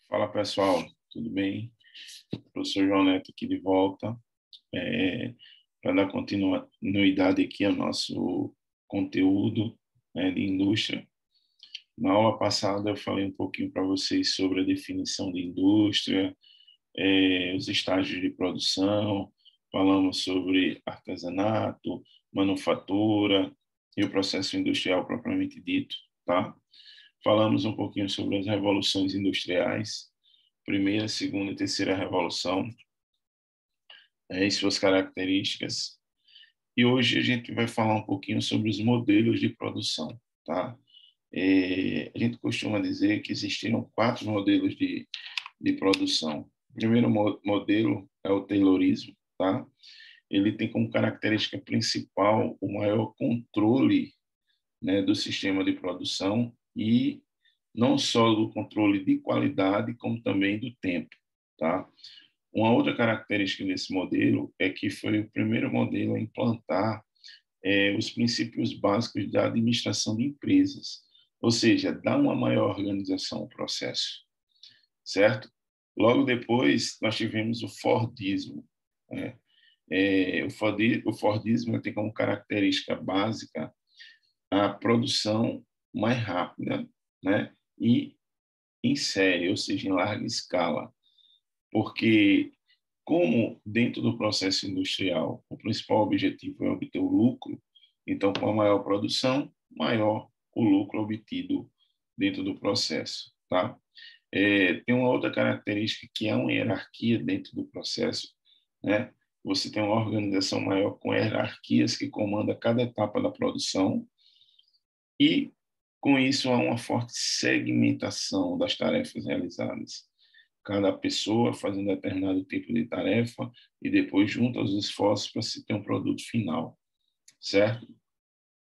Fala pessoal, tudo bem? Professor João Neto aqui de volta para dar continuidade aqui ao nosso conteúdo de indústria. Na aula passada eu falei um pouquinho para vocês sobre a definição de indústria, os estágios de produção, falamos sobre artesanato, manufatura e o processo industrial propriamente dito, tá? Falamos um pouquinho sobre as revoluções industriais, primeira, segunda e terceira revolução, e suas características. E hoje a gente vai falar um pouquinho sobre os modelos de produção, tá? A gente costuma dizer que existiram 4 modelos de produção. O primeiro modelo é o Taylorismo, tá? Ele tem como característica principal o maior controle, né, do sistema de produção e não só do controle de qualidade, como também do tempo, tá? Uma outra característica desse modelo é que foi o primeiro modelo a implantar os princípios básicos da administração de empresas, ou seja, dar uma maior organização ao processo, certo? Logo depois, nós tivemos o Fordismo, né? O Fordismo tem como característica básica a produção mais rápida, né? E em série, ou seja, em larga escala, porque como dentro do processo industrial o principal objetivo é obter o lucro, então com a maior produção, maior o lucro obtido dentro do processo, tá? Tem uma outra característica que é uma hierarquia dentro do processo, né? Você tem uma organização maior com hierarquias que comanda cada etapa da produção e com isso há uma forte segmentação das tarefas realizadas. Cada pessoa faz um determinado tipo de tarefa e depois junta os esforços para se ter um produto final, certo?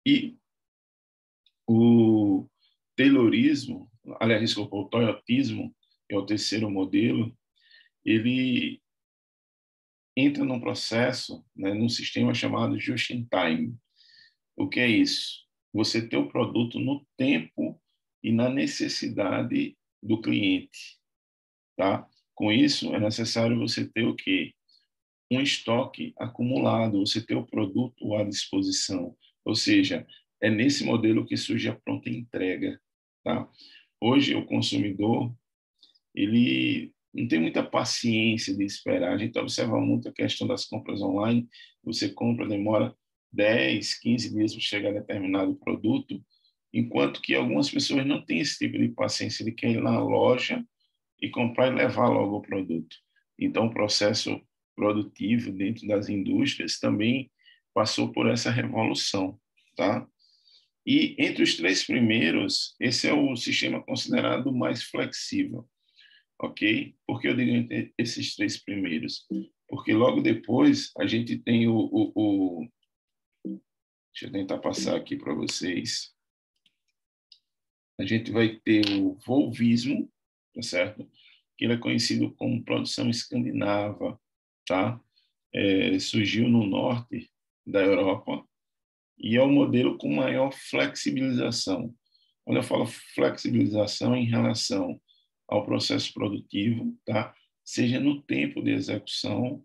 E o Taylorismo, aliás, desculpa, o Toyotismo, que é o terceiro modelo, ele entra num processo, né, num sistema chamado Just-in-Time. O que é isso? Você ter o produto no tempo e na necessidade do cliente, tá? Com isso, é necessário você ter o quê? Um estoque acumulado, você ter o produto à disposição. Ou seja, é nesse modelo que surge a pronta entrega, tá? Hoje, o consumidor, ele não tem muita paciência de esperar. A gente observa muito a questão das compras online. Você compra, demora 10, 15 dias para chegar a determinado produto, enquanto que algumas pessoas não têm esse tipo de paciência de querer ir na loja e comprar e levar logo o produto. Então, o processo produtivo dentro das indústrias também passou por essa revolução, tá? E entre os 3 primeiros, esse é o sistema considerado mais flexível, ok? Por que eu digo entre esses 3 primeiros? Porque logo depois a gente tem deixa eu tentar passar aqui para vocês. A gente vai ter o Volvismo, tá certo? Que ele é conhecido como produção escandinava, tá? Surgiu no norte da Europa e é o modelo com maior flexibilização. Quando eu falo flexibilização em relação ao processo produtivo, tá? Seja no tempo de execução,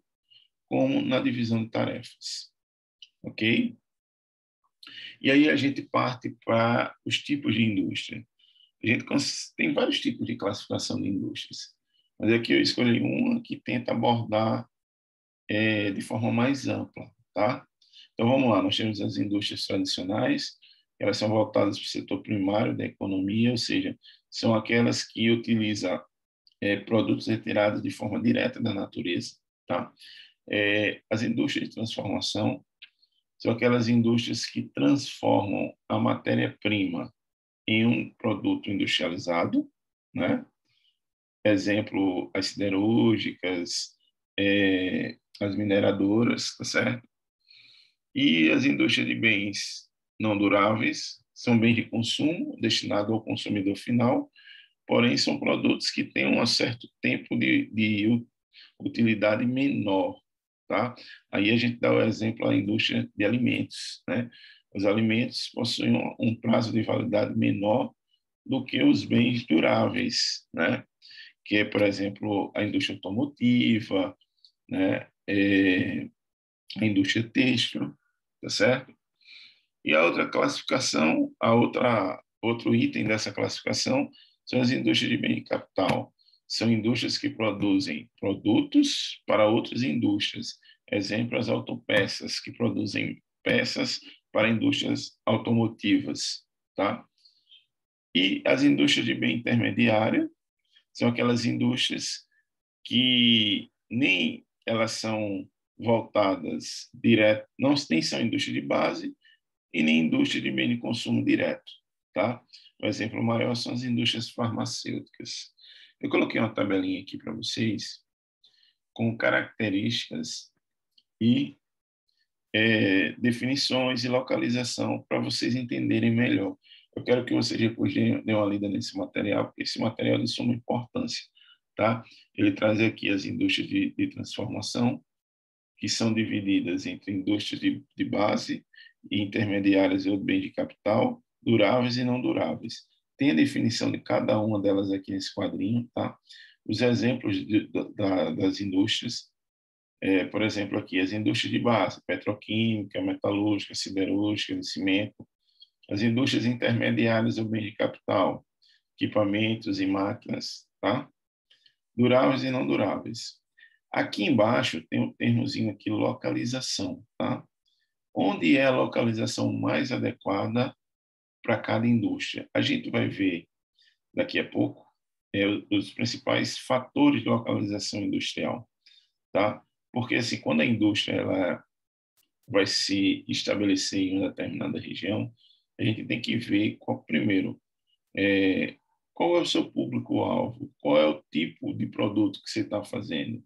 como na divisão de tarefas, ok? E aí a gente parte para os tipos de indústria. A gente tem vários tipos de classificação de indústrias, mas aqui eu escolhi uma que tenta abordar de forma mais ampla, tá? Então vamos lá, nós temos as indústrias tradicionais, elas são voltadas para o setor primário da economia, ou seja, são aquelas que utilizam produtos retirados de forma direta da natureza, tá? As indústrias de transformação são aquelas indústrias que transformam a matéria-prima em um produto industrializado, né? Exemplo, as siderúrgicas, as mineradoras, tá certo? E as indústrias de bens não duráveis são bens de consumo destinados ao consumidor final, porém são produtos que têm um certo tempo de utilidade menor, tá? Aí a gente dá o exemplo da indústria de alimentos, né? Os alimentos possuem um prazo de validade menor do que os bens duráveis, né? que é, por exemplo, a indústria automotiva, né? A indústria têxtil, tá certo? E a outra classificação, outro item dessa classificação são as indústrias de bem de capital. São indústrias que produzem produtos para outras indústrias. Exemplo, as autopeças, que produzem peças para indústrias automotivas, tá? E as indústrias de bem intermediária são aquelas indústrias que nem elas são voltadas direto, não nem são indústria de base e nem indústria de bem de consumo direto, tá? O exemplo maior são as indústrias farmacêuticas. Eu coloquei uma tabelinha aqui para vocês com características e definições e localização para vocês entenderem melhor. Eu quero que vocês depois deem uma lida nesse material, porque esse material é de suma importância, tá? Ele traz aqui as indústrias de transformação, que são divididas entre indústrias de base e intermediárias ou bem de capital, duráveis e não duráveis. Tem a definição de cada uma delas aqui nesse quadrinho, tá? Os exemplos das indústrias, por exemplo, aqui, as indústrias de base, petroquímica, metalúrgica, siderúrgica, de cimento. As indústrias intermediárias ou bem de capital, equipamentos e máquinas, tá? Duráveis e não duráveis. Aqui embaixo tem um termozinho aqui, localização, tá? Onde é a localização mais adequada para cada indústria? A gente vai ver daqui a pouco os principais fatores de localização industrial, tá? Porque assim, quando a indústria ela vai se estabelecer em uma determinada região, a gente tem que ver primeiro, qual é o seu público-alvo, qual é o tipo de produto que você está fazendo.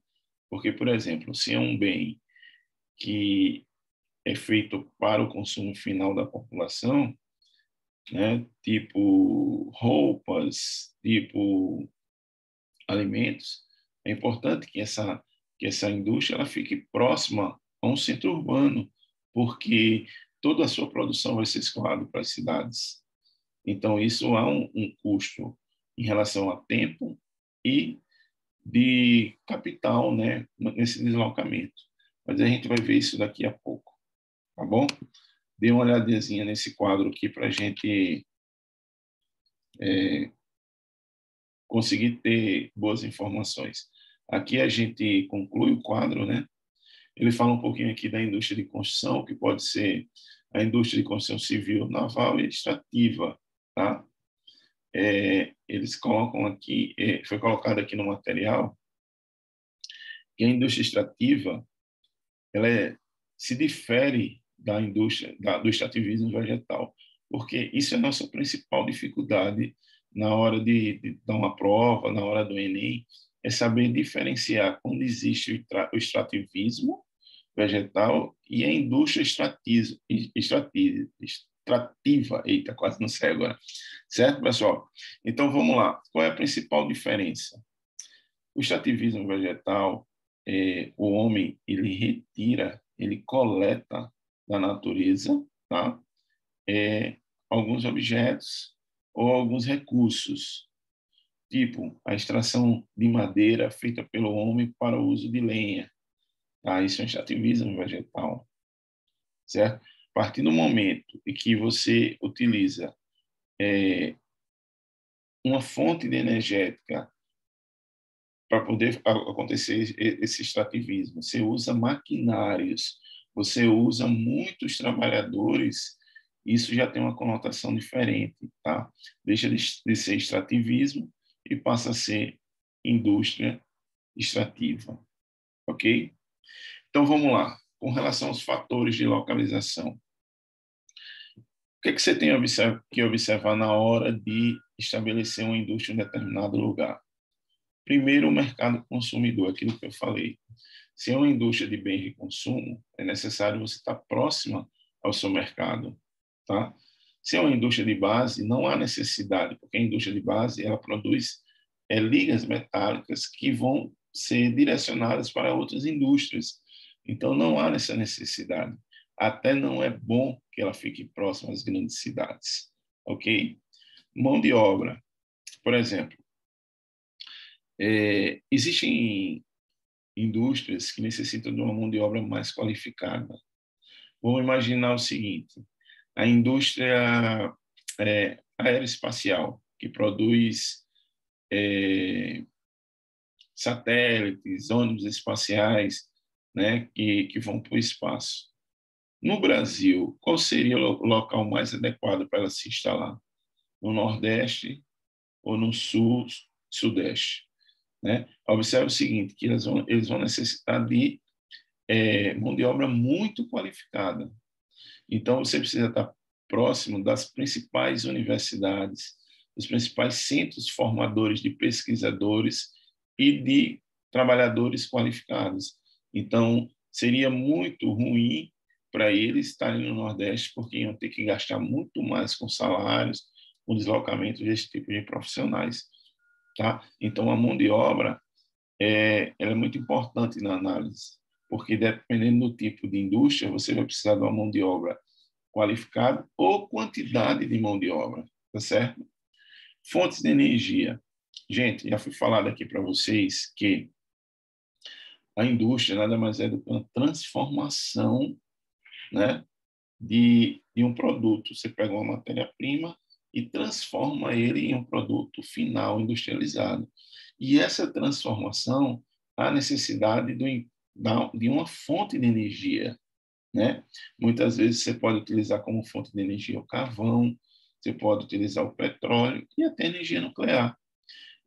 Porque, por exemplo, se é um bem que é feito para o consumo final da população, né, tipo roupas, tipo alimentos, é importante que essa indústria ela fique próxima a um centro urbano, porque toda a sua produção vai ser escoada para as cidades. Então, isso há um custo em relação a tempo e de capital, né, nesse deslocamento. Mas a gente vai ver isso daqui a pouco, tá bom? Dê uma olhadinha nesse quadro aqui para a gente conseguir ter boas informações. Aqui a gente conclui o quadro, né? Ele fala um pouquinho aqui da indústria de construção, que pode ser a indústria de construção civil, naval e extrativa, tá? Eles colocam aqui, foi colocado aqui no material, que a indústria extrativa se difere da indústria do extrativismo vegetal, porque isso é a nossa principal dificuldade na hora de dar uma prova, na hora do Enem, é saber diferenciar quando existe o extrativismo vegetal e a indústria extrativa. Eita, quase não sei agora. Certo, pessoal? Então, vamos lá. Qual é a principal diferença? O extrativismo vegetal, o homem, ele retira, ele coleta da natureza, tá? Alguns objetos ou alguns recursos, tipo a extração de madeira feita pelo homem para o uso de lenha, tá? Isso é um extrativismo vegetal, certo? A partir do momento em que você utiliza uma fonte de energética para poder acontecer esse extrativismo, você usa maquinários, você usa muitos trabalhadores, isso já tem uma conotação diferente, tá? Deixa de ser extrativismo e passa a ser indústria extrativa, ok? Então, vamos lá. Com relação aos fatores de localização, o que você tem que observar na hora de estabelecer uma indústria em determinado lugar? Primeiro, o mercado consumidor, aquilo que eu falei. Se é uma indústria de bens de consumo, é necessário você estar próxima ao seu mercado, tá? Se é uma indústria de base, não há necessidade, porque a indústria de base ela produz ligas metálicas que vão ser direcionadas para outras indústrias. Então, não há essa necessidade. Até não é bom que ela fique próxima às grandes cidades, ok? Mão de obra, por exemplo, Existem indústrias que necessitam de uma mão de obra mais qualificada. Vamos imaginar o seguinte: a indústria aeroespacial, que produz satélites, ônibus espaciais, né, que vão para o espaço. No Brasil, qual seria o local mais adequado para ela se instalar? No Nordeste ou no Sul, Sudeste? Né? Observe o seguinte, que eles vão necessitar de mão de obra muito qualificada. Então, você precisa estar próximo das principais universidades, dos principais centros formadores de pesquisadores e de trabalhadores qualificados. Então, seria muito ruim para eles estarem no Nordeste, porque iam ter que gastar muito mais com salários, com deslocamento desse tipo de profissionais. Tá? Então, a mão de obra ela é muito importante na análise, porque dependendo do tipo de indústria, você vai precisar de uma mão de obra qualificada ou quantidade de mão de obra, tá certo? Fontes de energia. Gente, já fui falado aqui para vocês que a indústria nada mais é do que uma transformação, né, de um produto. Você pega uma matéria-prima e transforma ele em um produto final industrializado. E essa transformação há necessidade de uma fonte de energia, né? Muitas vezes você pode utilizar como fonte de energia o carvão, você pode utilizar o petróleo e até energia nuclear.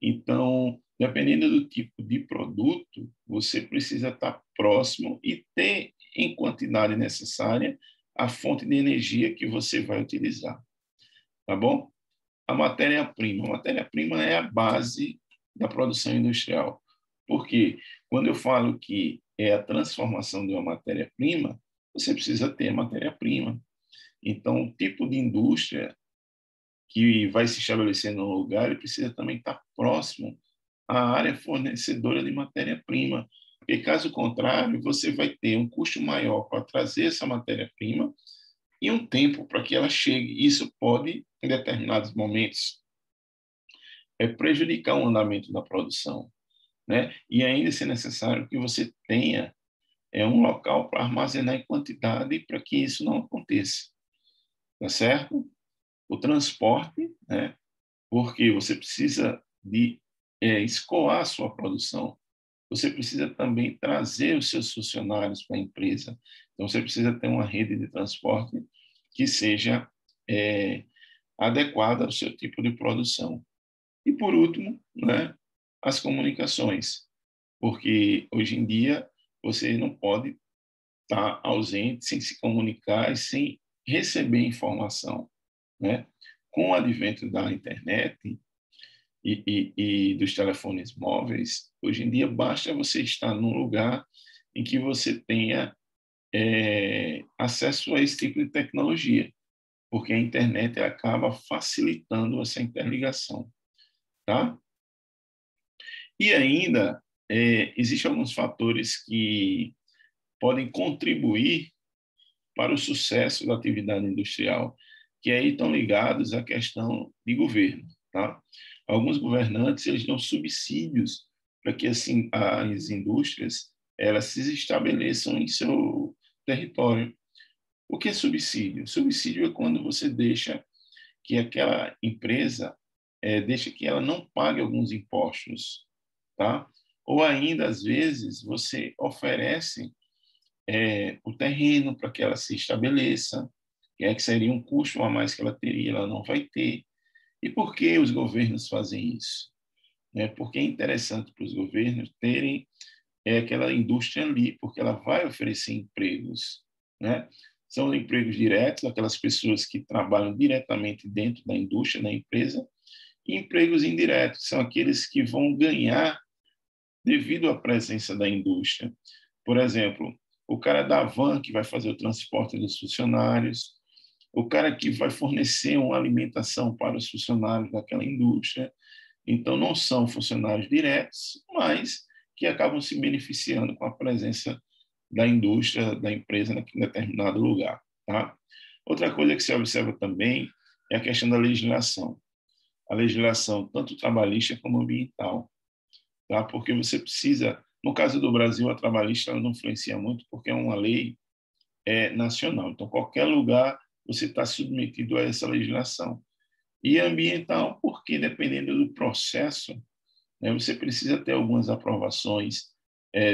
Então, dependendo do tipo de produto, você precisa estar próximo e ter em quantidade necessária a fonte de energia que você vai utilizar, tá bom? A matéria-prima. A matéria-prima é a base da produção industrial. Porque quando eu falo que é a transformação de uma matéria-prima, você precisa ter matéria-prima. Então, o tipo de indústria que vai se estabelecer no lugar, ele precisa também estar próximo à área fornecedora de matéria-prima, porque caso contrário, você vai ter um custo maior para trazer essa matéria-prima e um tempo para que ela chegue. Isso pode, em determinados momentos, prejudicar o andamento da produção, né? E ainda se necessário que você tenha um local para armazenar em quantidade para que isso não aconteça, tá certo? O transporte, né? Porque você precisa de escoar a sua produção. Você precisa também trazer os seus funcionários para a empresa. Então, você precisa ter uma rede de transporte que seja adequada ao seu tipo de produção. E, por último, né, as comunicações, porque hoje em dia você não pode estar ausente sem se comunicar e sem receber informação, né? Com o advento da internet e dos telefones móveis, hoje em dia basta você estar num lugar em que você tenha acesso a esse tipo de tecnologia, porque a internet acaba facilitando essa interligação, tá? E ainda existem alguns fatores que podem contribuir para o sucesso da atividade industrial, que aí estão ligados à questão de governo, tá? Alguns governantes eles dão subsídios para que assim as indústrias elas se estabeleçam em seu território. O que é subsídio? Subsídio é quando você deixa que aquela empresa deixa que ela não pague alguns impostos, tá? Ou ainda às vezes você oferece o terreno para que ela se estabeleça, que seria um custo a mais que ela teria, ela não vai ter. E por que os governos fazem isso? Porque é interessante para os governos terem aquela indústria ali, porque ela vai oferecer empregos, né? São empregos diretos, aquelas pessoas que trabalham diretamente dentro da indústria, da empresa, e empregos indiretos, são aqueles que vão ganhar devido à presença da indústria. Por exemplo, o cara da van que vai fazer o transporte dos funcionários, o cara que vai fornecer uma alimentação para os funcionários daquela indústria. Então, não são funcionários diretos, mas que acabam se beneficiando com a presença da indústria, da empresa em determinado lugar. Tá? Outra coisa que se observa também é a questão da legislação. A legislação, tanto trabalhista como ambiental. tá? Porque você precisa, no caso do Brasil, a trabalhista ela não influencia muito, porque é uma lei nacional. Então, qualquer lugar você está submetido a essa legislação. E ambiental, porque dependendo do processo, né, você precisa ter algumas aprovações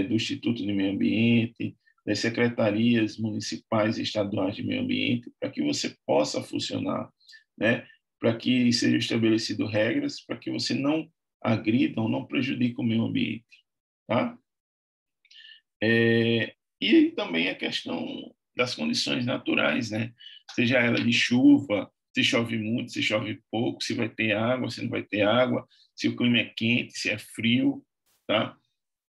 do Instituto de Meio Ambiente, das secretarias municipais e estaduais de meio ambiente, para que você possa funcionar, né? Para que sejam estabelecidas regras, para que você não agrida ou não prejudique o meio ambiente, tá? E também a questão das condições naturais, né? Seja ela de chuva, se chove muito, se chove pouco, se vai ter água, se não vai ter água, se o clima é quente, se é frio, tá?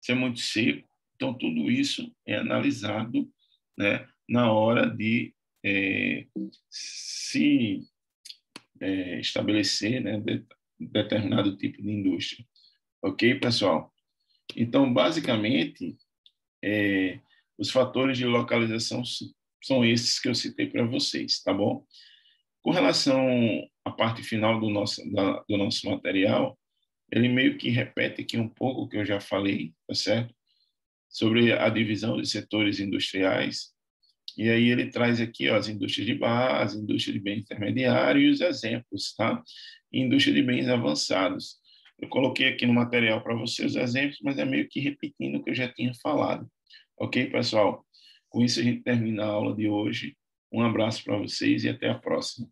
Se é muito seco. Então, tudo isso é analisado, né, na hora de se estabelecer, né, determinado tipo de indústria. Ok, pessoal? Então, basicamente, os fatores de localização são esses que eu citei para vocês, tá bom? Com relação à parte final do nosso material, ele meio que repete aqui um pouco o que eu já falei, tá certo? Sobre a divisão de setores industriais. E aí ele traz aqui ó, as indústrias de base, indústria de bens intermediários e os exemplos, tá? E indústria de bens avançados. Eu coloquei aqui no material para vocês os exemplos, mas é meio que repetindo o que eu já tinha falado. Ok, pessoal? Com isso a gente termina a aula de hoje. Um abraço para vocês e até a próxima.